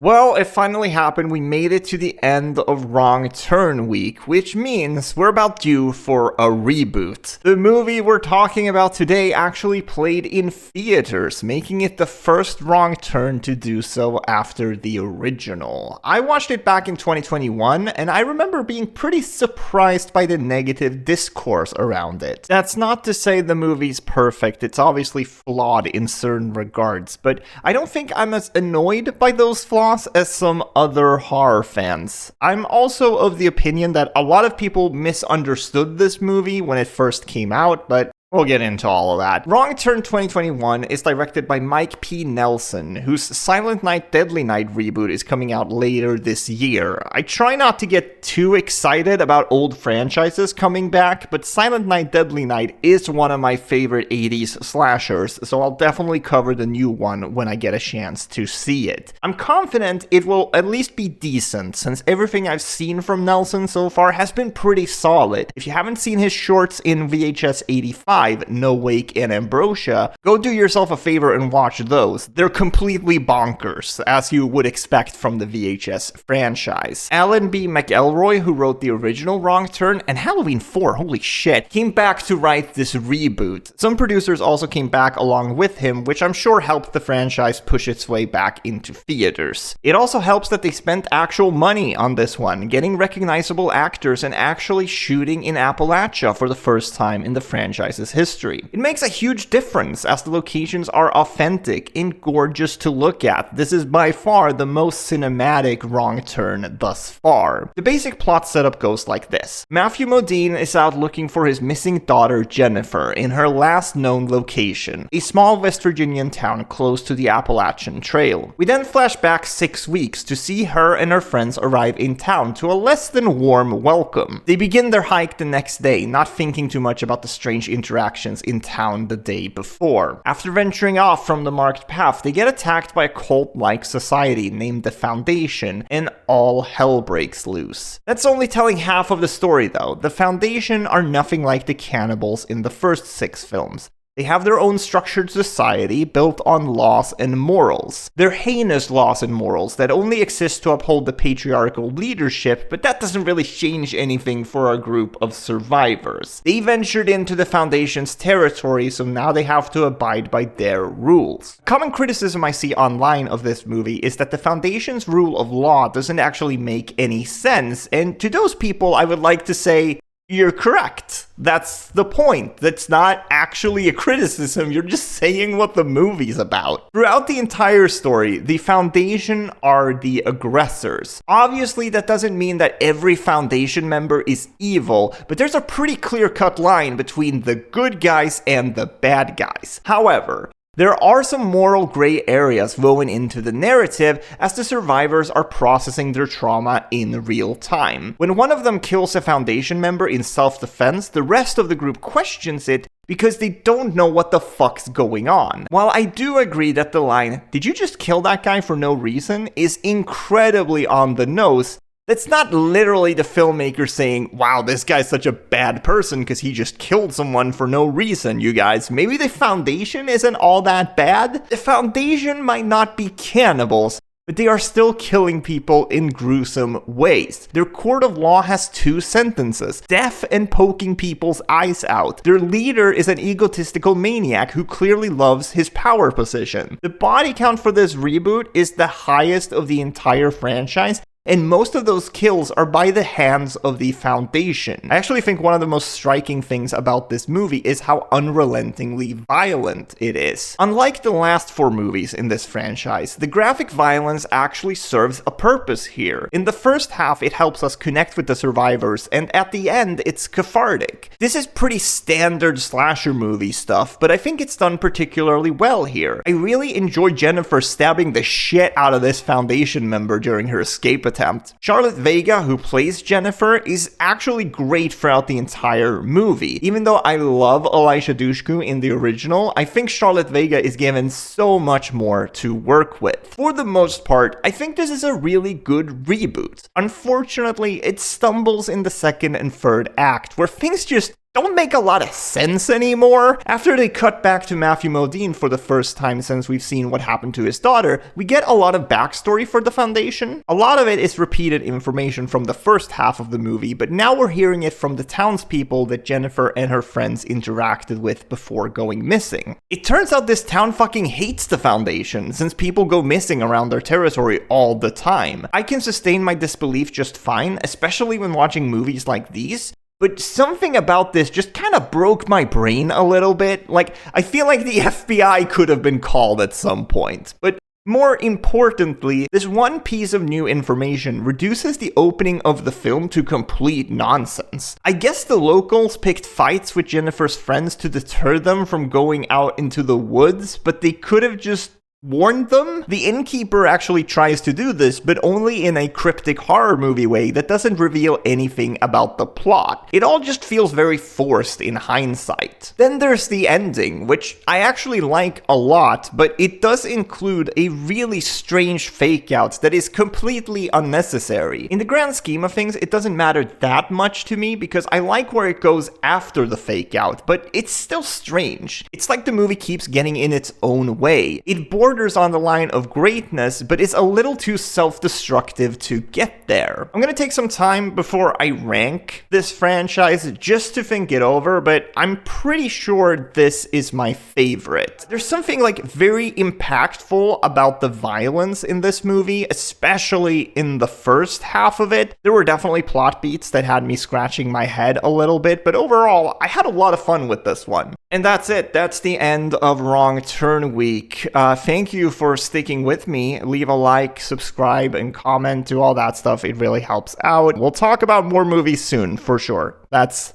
Well, it finally happened. We made it to the end of Wrong Turn Week, which means we're about due for a reboot. The movie we're talking about today actually played in theaters, making it the first Wrong Turn to do so after the original. I watched it back in 2021, and I remember being pretty surprised by the negative discourse around it. That's not to say the movie's perfect, it's obviously flawed in certain regards, but I don't think I'm as annoyed by those flaws as some other horror fans. I'm also of the opinion that a lot of people misunderstood this movie when it first came out, but we'll get into all of that. Wrong Turn 2021 is directed by Mike P. Nelson, whose Silent Night Deadly Night reboot is coming out later this year. I try not to get too excited about old franchises coming back, but Silent Night Deadly Night is one of my favorite 80s slashers, so I'll definitely cover the new one when I get a chance to see it. I'm confident it will at least be decent, since everything I've seen from Nelson so far has been pretty solid. If you haven't seen his shorts in VHS 85, No Wake and Ambrosia, go do yourself a favor and watch those. They're completely bonkers, as you would expect from the VHS franchise. Alan B. McElroy, who wrote the original Wrong Turn and Halloween 4, holy shit, came back to write this reboot. Some producers also came back along with him, which I'm sure helped the franchise push its way back into theaters. It also helps that they spent actual money on this one, getting recognizable actors and actually shooting in Appalachia for the first time in the franchise's history. It makes a huge difference as the locations are authentic and gorgeous to look at. This is by far the most cinematic Wrong Turn thus far. The basic plot setup goes like this. Matthew Modine is out looking for his missing daughter Jennifer in her last known location, a small West Virginian town close to the Appalachian Trail. We then flash back 6 weeks to see her and her friends arrive in town to a less than warm welcome. They begin their hike the next day, not thinking too much about the strange interactions in town the day before. After venturing off from the marked path, they get attacked by a cult-like society named the Foundation, and all hell breaks loose. That's only telling half of the story though. The Foundation are nothing like the cannibals in the first 6 films. They have their own structured society built on laws and morals. They're heinous laws and morals that only exist to uphold the patriarchal leadership, but that doesn't really change anything for a group of survivors. They ventured into the Foundation's territory, so now they have to abide by their rules. Common criticism I see online of this movie is that the Foundation's rule of law doesn't actually make any sense, and to those people I would like to say, you're correct. That's the point. That's not actually a criticism. You're just saying what the movie's about. Throughout the entire story, the Foundation are the aggressors. Obviously, that doesn't mean that every Foundation member is evil, but there's a pretty clear-cut line between the good guys and the bad guys. However, there are some moral gray areas woven into the narrative as the survivors are processing their trauma in real time. When one of them kills a Foundation member in self-defense, the rest of the group questions it because they don't know what the fuck's going on. While I do agree that the line, "Did you just kill that guy for no reason?" is incredibly on the nose, that's not literally the filmmaker saying, wow, this guy's such a bad person because he just killed someone for no reason, you guys. Maybe the Foundation isn't all that bad. The Foundation might not be cannibals, but they are still killing people in gruesome ways. Their court of law has 2 sentences, death and poking people's eyes out. Their leader is an egotistical maniac who clearly loves his power position. The body count for this reboot is the highest of the entire franchise, and most of those kills are by the hands of the Foundation. I actually think one of the most striking things about this movie is how unrelentingly violent it is. Unlike the last 4 movies in this franchise, the graphic violence actually serves a purpose here. In the first half, it helps us connect with the survivors, and at the end, it's cathartic. This is pretty standard slasher movie stuff, but I think it's done particularly well here. I really enjoy Jennifer stabbing the shit out of this Foundation member during her escape attempt. Charlotte Vega, who plays Jennifer, is actually great throughout the entire movie. Even though I love Elisha Dushku in the original, I think Charlotte Vega is given so much more to work with. For the most part, I think this is a really good reboot. Unfortunately, it stumbles in the second and third act, where things just don't make a lot of sense anymore. After they cut back to Matthew Modine for the first time since we've seen what happened to his daughter, we get a lot of backstory for the Foundation. A lot of it is repeated information from the first half of the movie, but now we're hearing it from the townspeople that Jennifer and her friends interacted with before going missing. It turns out this town fucking hates the Foundation, since people go missing around their territory all the time. I can sustain my disbelief just fine, especially when watching movies like these, but something about this just kind of broke my brain a little bit. Like, I feel like the FBI could have been called at some point. But more importantly, this one piece of new information reduces the opening of the film to complete nonsense. I guess the locals picked fights with Jennifer's friends to deter them from going out into the woods, but they could have just warned them? The innkeeper actually tries to do this, but only in a cryptic horror movie way that doesn't reveal anything about the plot. It all just feels very forced in hindsight. Then there's the ending, which I actually like a lot, but it does include a really strange fake out that is completely unnecessary. In the grand scheme of things, it doesn't matter that much to me because I like where it goes after the fake out, but it's still strange. It's like the movie keeps getting in its own way. It borders on the line of greatness, but it's a little too self-destructive to get there. I'm gonna take some time before I rank this franchise just to think it over, but I'm pretty sure this is my favorite. There's something like very impactful about the violence in this movie, especially in the first half of it. There were definitely plot beats that had me scratching my head a little bit, but overall, I had a lot of fun with this one. And that's it. That's the end of Wrong Turn Week. Thank you for sticking with me. Leave a like, subscribe, and comment, do all that stuff. It really helps out. We'll talk about more movies soon, for sure. That's,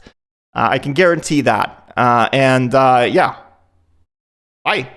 I can guarantee that. Yeah. Bye.